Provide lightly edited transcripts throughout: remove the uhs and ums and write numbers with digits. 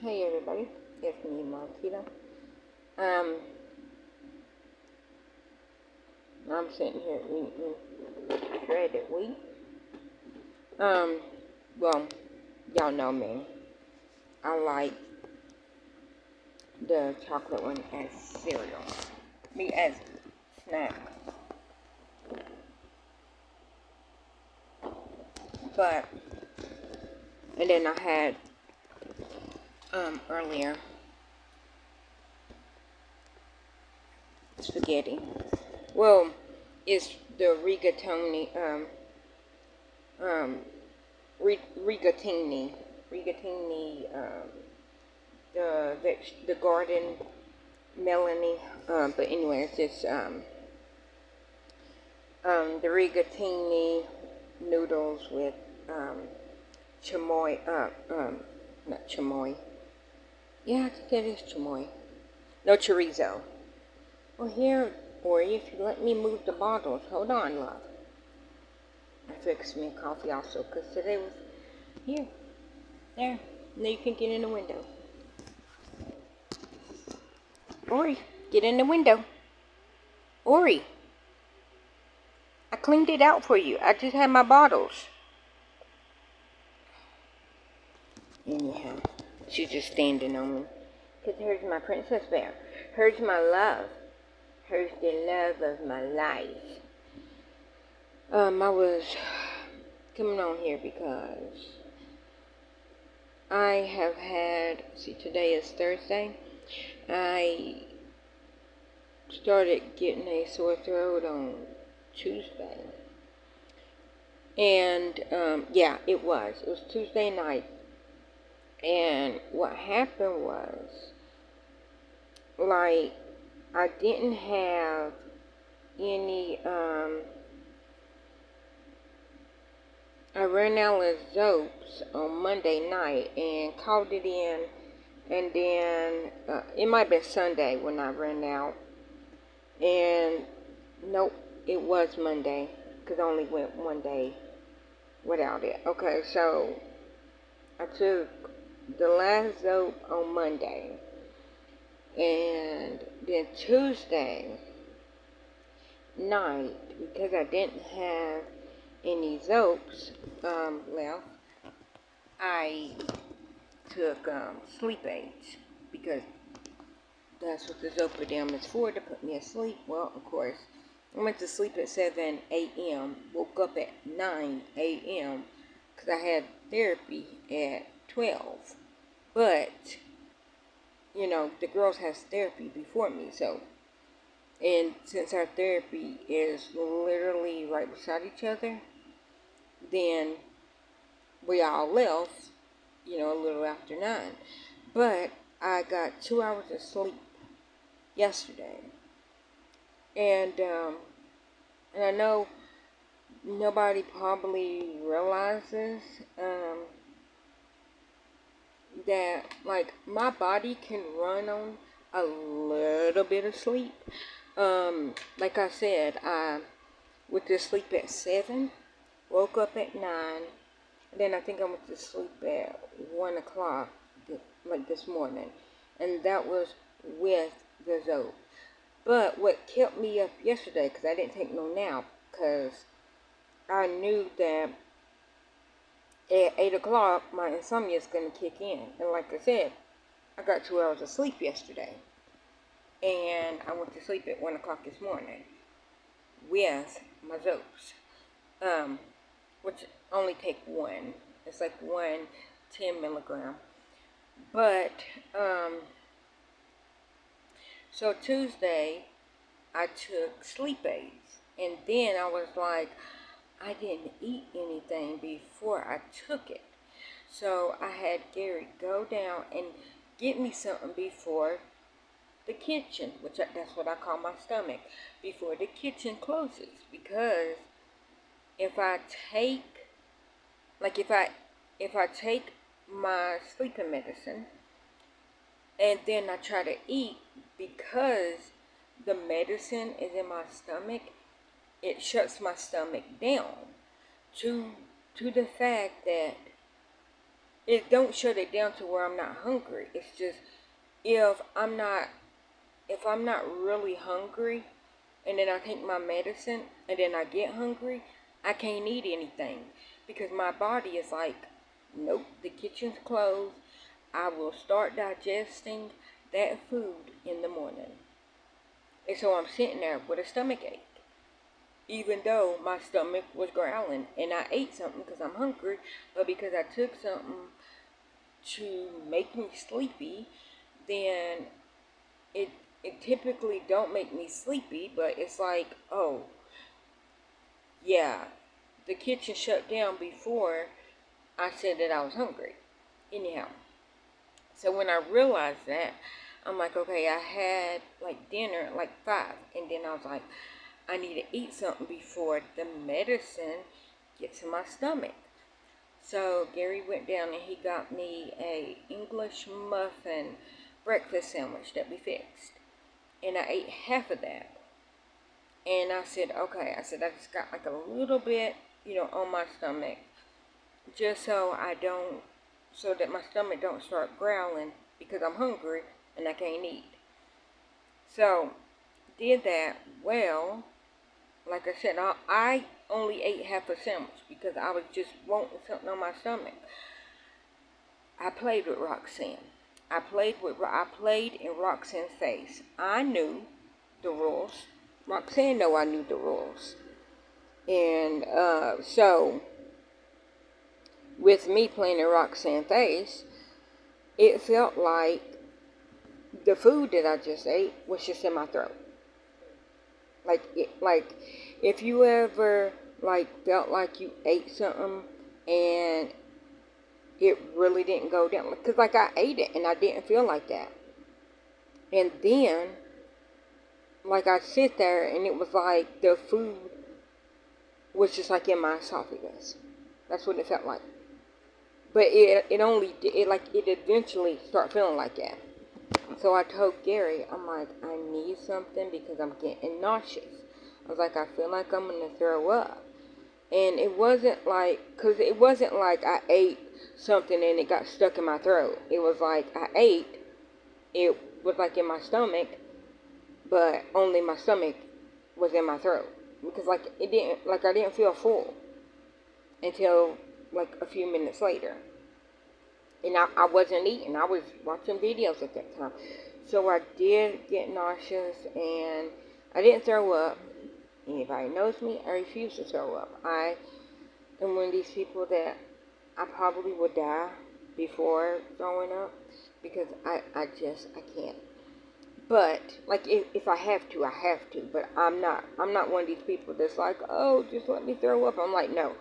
Hey everybody, it's me Marquita. Um, I'm sitting here eating shredded wheat. Um, well, y'all know me. I like the chocolate one as cereal. Me as snack. But and then I had earlier spaghetti. Well, it's the um rigatini the garden Melanie. But anyway, it's just the rigatini noodles with chamoy. Not chamoy. Yeah, I think that is chamoy. No chorizo. Well, here, or if you let me move the bottles. Hold on, love. I fixed me a coffee also, because today was here. There. Now you can get in the window. Ori, get in the window. Ori, I cleaned it out for you. I just had my bottles. Anyhow, she's just standing on me. Because here's my princess bear. Here's my love. Here's the love of my life. I was coming on here because I have had, see, today is Thursday. I started getting a sore throat on Tuesday. And, yeah, it was Tuesday night. And what happened was, like, I didn't have any, I ran out of Zopes on Monday night and called it in, and then, it might have been Sunday when I ran out, and nope, it was Monday, because I only went one day without it. Okay, so I took the last Zope on Monday, and then Tuesday night, because I didn't have any Zopes left, I took sleep aids, because that's what the Zolpidem is for, to put me asleep. Well, of course, I went to sleep at 7 a.m., woke up at 9 a.m., because I had therapy at 12. But, you know, the girls has therapy before me, so, and since our therapy is literally right beside each other, then we all left, you know, a little after 9. But I got 2 hours of sleep yesterday. And I know nobody probably realizes that, like, my body can run on a little bit of sleep. Like I said, I went to sleep at 7, woke up at 9, and then I think I went to sleep at 1 o'clock, like this morning, and that was with the Zoe. But what kept me up yesterday, because I didn't take no nap, because I knew that at 8 o'clock my insomnia is going to kick in. And like I said, I got 2 hours of sleep yesterday. And I went to sleep at 1 o'clock this morning with my Zopes, which only take one. It's like 10 milligram. But, so Tuesday, I took sleep aids. And then I was like, I didn't eat anything before I took it. So I had Gary go down and get me something before the kitchen, that's what I call my stomach, before the kitchen closes. Because if I take, like if I take my sleeping medicine and then I try to eat, because the medicine is in my stomach, it shuts my stomach down to the fact that it don't shut it down to where I'm not hungry. It's just if I'm not really hungry and then I take my medicine and then I get hungry, I can't eat anything because my body is like, nope, the kitchen's closed. I will start digesting that food in the morning. And so I'm sitting there with a stomach ache, even though my stomach was growling and I ate something because I'm hungry, but because I took something to make me sleepy, then it typically don't make me sleepy, but it's like, oh, yeah, the kitchen shut down before I said that I was hungry. Anyhow, so when I realized that, I'm like, okay, I had like dinner at like 5, and then I was like, I need to eat something before the medicine gets in my stomach. So Gary went down and he got me a English muffin breakfast sandwich that we fixed. And I ate half of that. And I said, okay, I just got like a little bit, on my stomach. Just so that my stomach don't start growling because I'm hungry and I can't eat. So, did that. Well, like I said, I only ate half a sandwich because I was just wanting something on my stomach. I played with Roxanne. I played in Roxanne's face. I knew the rules. Roxanne know I knew the rules. And so, with me playing in Roxanne's face, it felt like the food that I just ate was just in my throat. Like if you ever felt like you ate something and it really didn't go down, because I ate it and I didn't feel like that, and then I sit there and it was like the food was just like in my esophagus. That's what it felt like. But it eventually started feeling like that. So I told Gary, I'm like, I need something because I'm getting nauseous. I was like, I feel like I'm going to throw up. And it wasn't like I ate something and it got stuck in my throat. It was like I ate, it was like in my stomach, but only my stomach was in my throat. Because I didn't feel full until a few minutes later. And I wasn't eating. I was watching videos at that time. So I did get nauseous and I didn't throw up. Anybody knows me, I refuse to throw up. I am one of these people that I probably would die before throwing up because I can't. But if I have to, I have to. But I'm not one of these people that's like, oh, just let me throw up. I'm like, no,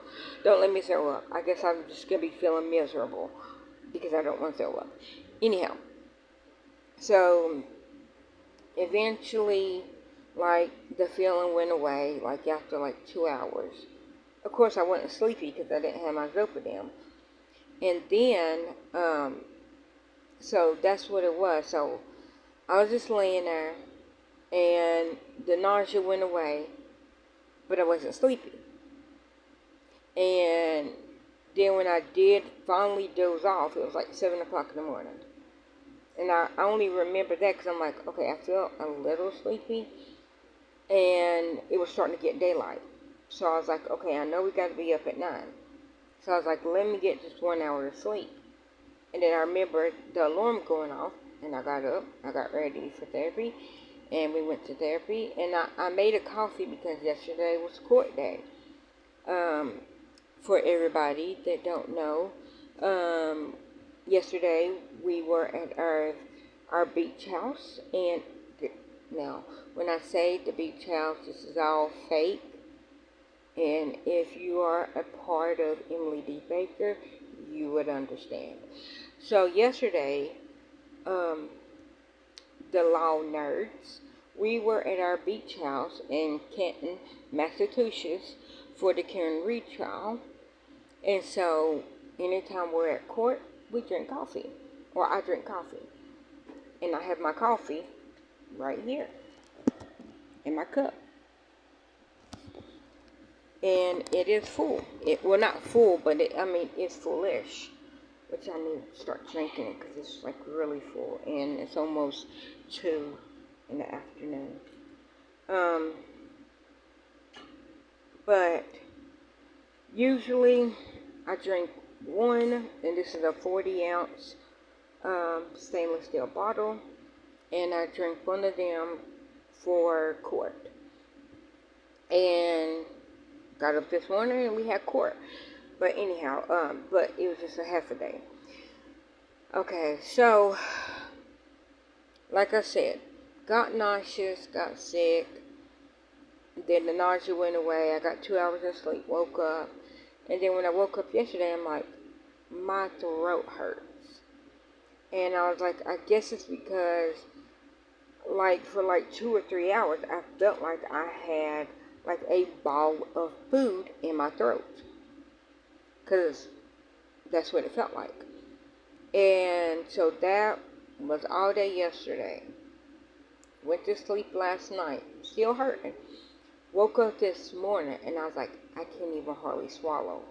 don't let me throw up. I guess I'm just gonna be feeling miserable because I don't want to throw up. Anyhow, so eventually, the feeling went away, after 2 hours. Of course, I wasn't sleepy because I didn't have my Zolpidem. And then, so that's what it was. So I was just laying there, and the nausea went away, but I wasn't sleepy. And then when I did finally doze off, it was 7 o'clock in the morning. And I only remember that because I'm like, okay, I felt a little sleepy, and it was starting to get daylight. So I was like, okay, I know we got to be up at 9. So I was like, let me get just 1 hour of sleep. And then I remembered the alarm going off, and I got up, I got ready for therapy, and we went to therapy, and I made a coffee because yesterday was court day. For everybody that don't know, yesterday we were at our beach house, and now when I say the beach house, this is all fake, and if you are a part of Emily D. Baker, you would understand. So yesterday, the law nerds, we were at our beach house in Canton, Massachusetts for the Karen Reed trial. And so anytime we're at court, we drink coffee, or I drink coffee. And I have my coffee right here in my cup. And it is full. Well, not full, but it's fullish. which I need to start drinking it because it's like really full, and it's almost 2 in the afternoon. But usually I drink one, and this is a 40-ounce stainless steel bottle, and I drink one of them for quart. And got up this morning and we had quart. But anyhow, but it was just a half a day. Okay, so like I said, got nauseous, got sick. Then the nausea went away. I got 2 hours of sleep, woke up. And then when I woke up yesterday, I'm like, my throat hurts. And I was like, I guess it's because, like, for like 2 or 3 hours, I felt like I had, like, a ball of food in my throat. Because that's what it felt like. And so that was all day yesterday. Went to sleep last night, still hurting. Woke up this morning, and I was like, I can't even hardly swallow.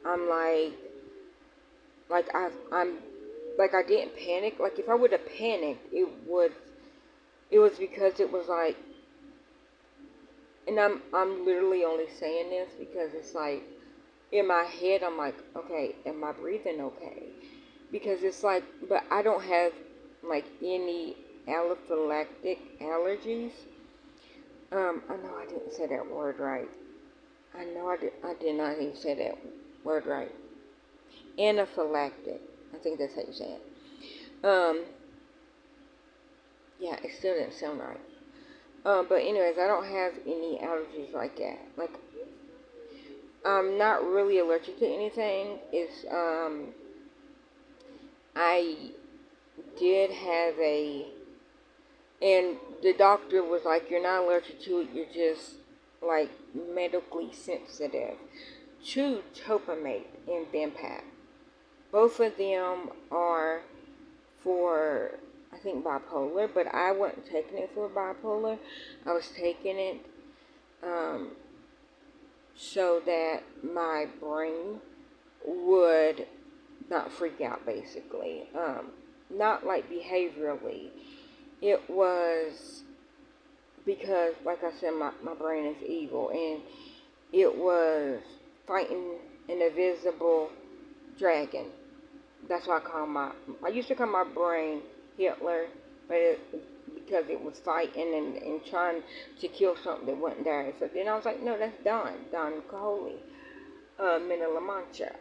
I'm like I'm like I didn't panic. Like if I would have panicked, it was because it was like, and I'm literally only saying this because it's like in my head I'm like, okay, am I breathing okay? Because it's like, but I don't have like any anaphylactic allergies. I know I didn't say that word right. I know I did not even say that word right. Anaphylactic. I think that's how you say it. Yeah, it still didn't sound right. But anyways, I don't have any allergies like that. Like, I'm not really allergic to anything. I did have and the doctor was like, you're not allergic to it, you're just, like, medically sensitive to Topamate and Vimpat. Both of them are for, I think, bipolar, but I wasn't taking it for bipolar. I was taking it so that my brain would not freak out, basically. Not like behaviorally. It was because, like I said, my brain is evil, and it was fighting an invisible dragon. That's why I used to call my brain Hitler, but because it was fighting and trying to kill something that wasn't there. So then I was like, no, that's Don Caholi, Men of La Mancha,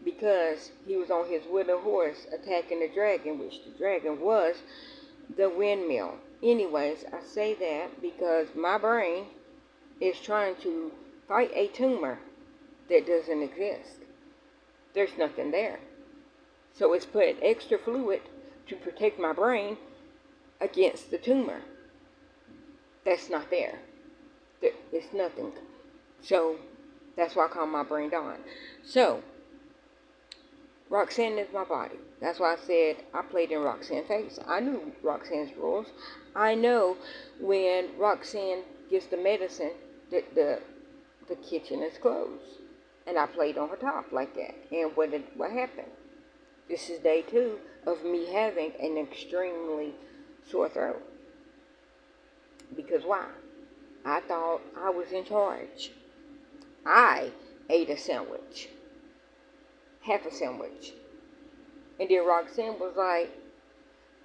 because he was on his wooden horse attacking the dragon, which the dragon was the windmill. Anyways, I say that because my brain is trying to fight a tumor that doesn't exist. There's nothing there. So it's put extra fluid to protect my brain against the tumor. That's not there. It's nothing. So that's why I call my brain Dawn. So Roxanne is my body. That's why I said I played in Roxanne's face. I knew Roxanne's rules. I know when Roxanne gets the medicine that the kitchen is closed. And I played on her top like that. And what happened? This is day 2 of me having an extremely sore throat. Because why? I thought I was in charge. I ate a sandwich. Half a sandwich. And then Roxanne was like,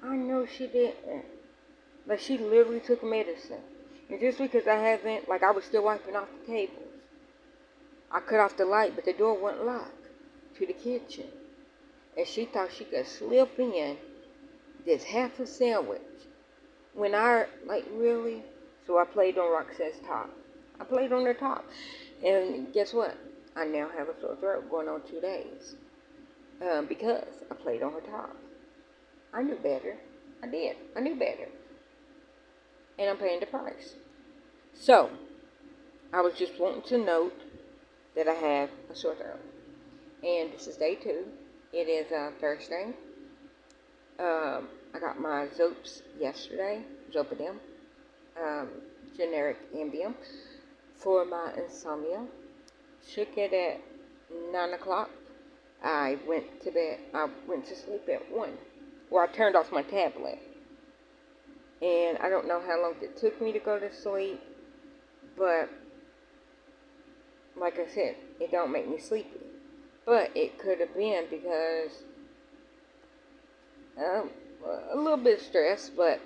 I know she didn't. Like, she literally took medicine. And just because I haven't, like, I was still wiping off the tables. I cut off the light, but the door wouldn't lock to the kitchen. And she thought she could slip in this half a sandwich. When I, like, really? So I played on Roxanne's top. I played on her top. And guess what? I now have a sore throat going on 2 days. Because I played on her top. I knew better. I did. I knew better. And I'm paying the price. So, I was just wanting to note that I have a sore throat. And this is day 2. It is Thursday. I got my Zopes yesterday. Zopidem. Generic Ambien. For my insomnia. Took it at 9 o'clock. I went to bed. I went to sleep at 1. Or I turned off my tablet. And I don't know how long it took me to go to sleep. But, like I said, it don't make me sleepy. But it could have been because a little bit stressed, but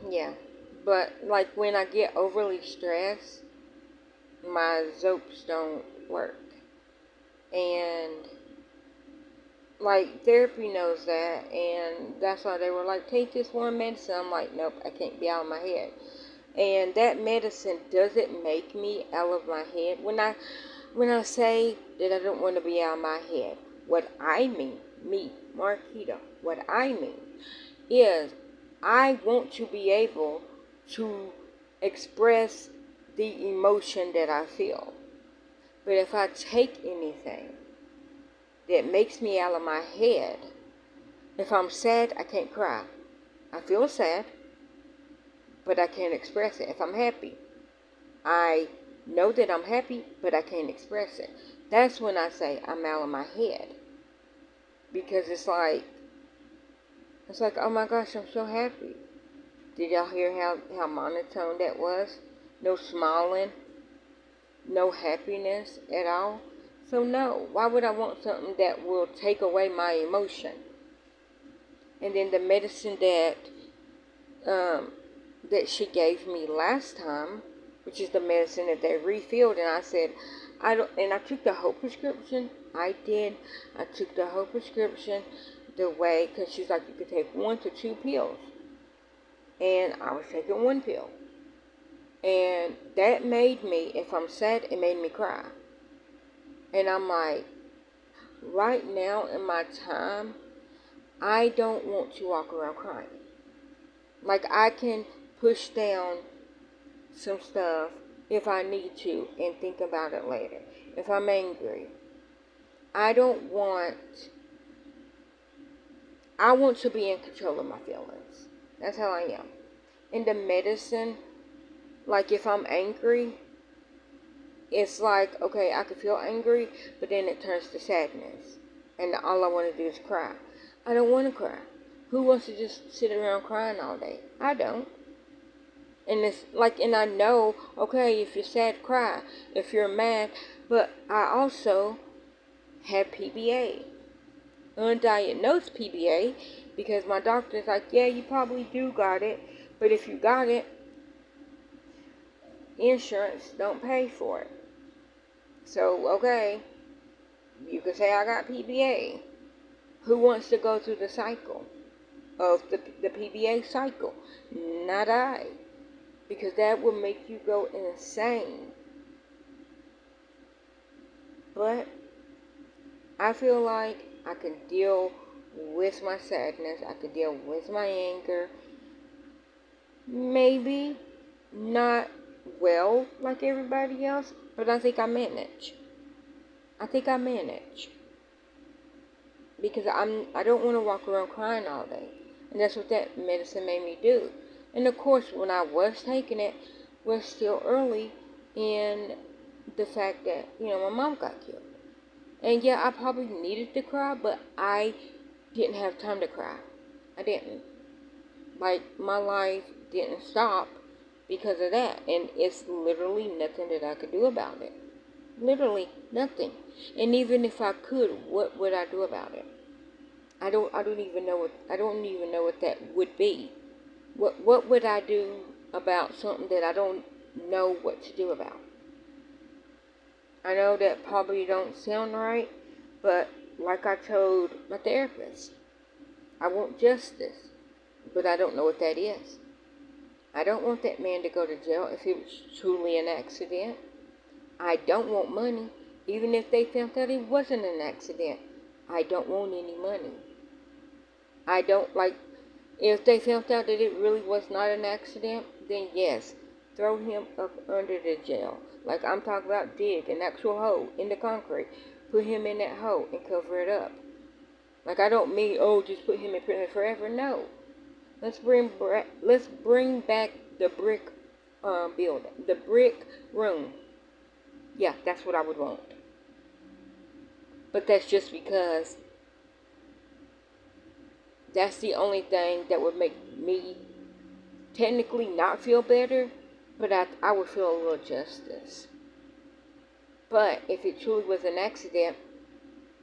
yeah. But like when I get overly stressed, my Zopes don't work. And like therapy knows that, and that's why they were like, take this one medicine. I'm like, nope, I can't be out of my head. And that medicine doesn't make me out of my head. When I say that I don't want to be out of my head, what I mean, me, Marquita, what I mean is I want to be able to express the emotion that I feel. But if I take anything that makes me out of my head, if I'm sad, I can't cry. I feel sad, but I can't express it. If I'm happy, I know that I'm happy, but I can't express it. That's when I say I'm out of my head. Because it's like, oh my gosh, I'm so happy. Did y'all hear how monotone that was? No smiling, no happiness at all. So no, why would I want something that will take away my emotion? And then the medicine that she gave me last time, which is the medicine that they refilled, and I said, and I took the whole prescription. I did. I took the whole prescription the way, because she's like, you could take 1 to 2 pills. And I was taking 1 pill. And that made me, if I'm sad, it made me cry. And I'm like, right now in my time, I don't want to walk around crying. Like, I can push down some stuff if I need to and think about it later. If I'm angry, I want to be in control of my feelings. That's how I am. In the medicine, like if I'm angry, it's like, okay, I can feel angry, but then it turns to sadness. And all I want to do is cry. I don't want to cry. Who wants to just sit around crying all day? I don't. And it's like, and I know, okay, if you're sad, cry. If you're mad, but I also have PBA. Undiagnosed PBA, because my doctor's like, yeah, you probably do got it, but if you got it, insurance don't pay for it. So, okay, you can say I got PBA. Who wants to go through the cycle of the PBA cycle? Not I. Because that will make you go insane. But I feel like I can deal with my sadness. I can deal with my anger. Maybe not well like everybody else, but I think I manage. Because I don't want to walk around crying all day. And that's what that medicine made me do. And of course, when I was taking it, was still early in the fact that, my mom got killed. And yeah, I probably needed to cry, but I didn't have time to cry. I didn't. Like, my life didn't stop because of that. And it's literally nothing that I could do about it. Literally nothing. And even if I could, what would I do about it? I don't even know what that would be. What would I do about something that I don't know what to do about? I know that probably don't sound right, but like I told my therapist, I want justice, but I don't know what that is. I don't want that man to go to jail if it was truly an accident. I don't want money, even if they found that it wasn't an accident. I don't want any money. I don't like, if they found out that it really was not an accident, then yes, throw him up under the jail. Like I'm talking about, dig an actual hole in the concrete. Put him in that hole and cover it up. Like I don't mean, just put him in prison forever. No. Let's bring back the brick building, the brick room. Yeah, that's what I would want. But that's just because that's the only thing that would make me technically not feel better, but I would feel a little justice. But if it truly was an accident,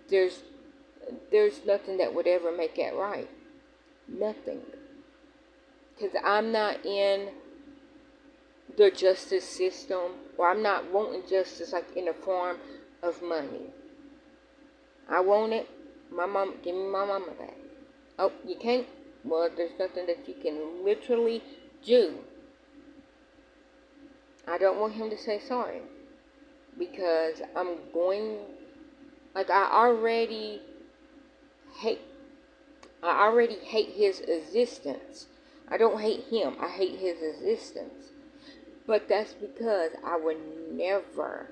there's there's nothing that would ever make that right. Nothing. Because I'm not in the justice system, or I'm not wanting justice like in the form of money. I want it. My mom, give me my mama back. Oh, you can't? Well, there's nothing that you can literally do. I don't want him to say sorry because I'm going, like hate, I already hate his existence. I don't hate him, I hate his existence. But that's because I would never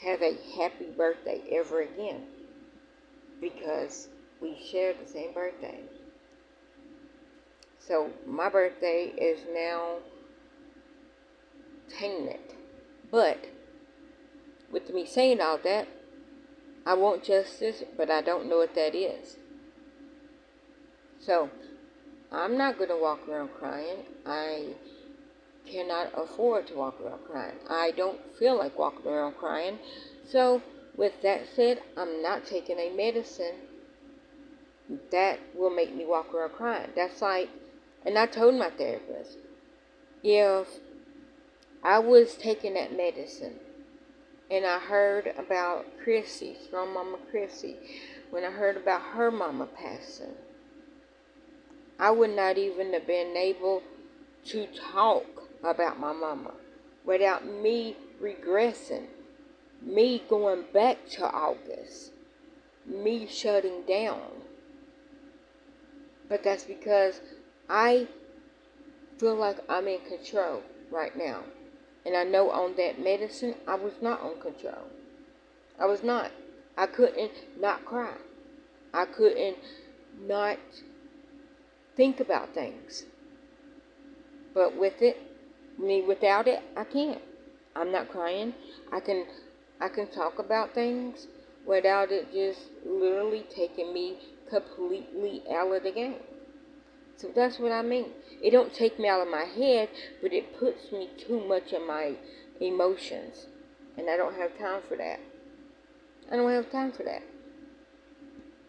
have a happy birthday ever again because we share the same birthday. So my birthday is now tainted. But with me saying all that, I want justice, but I don't know what that is. So I'm not going to walk around crying. I cannot afford to walk around crying. I don't feel like walking around crying. So with that said, I'm not taking a medicine that will make me walk around crying. That's like, and I told my therapist, if I was taking that medicine and I heard about Chrissy, Strong Mama Chrissy, when I heard about her mama passing, I would not even have been able to talk about my mama without me regressing, me going back to August, me shutting down. But that's because I feel like I'm in control right now. And I know on that medicine, I was not on control. I was not. I couldn't not cry. I couldn't not think about things. But without it, I can't. I'm not crying. I can talk about things without it just literally taking me completely out of the game. So that's what I mean. It don't take me out of my head, but it puts me too much in my emotions. And I don't have time for that. I don't have time for that.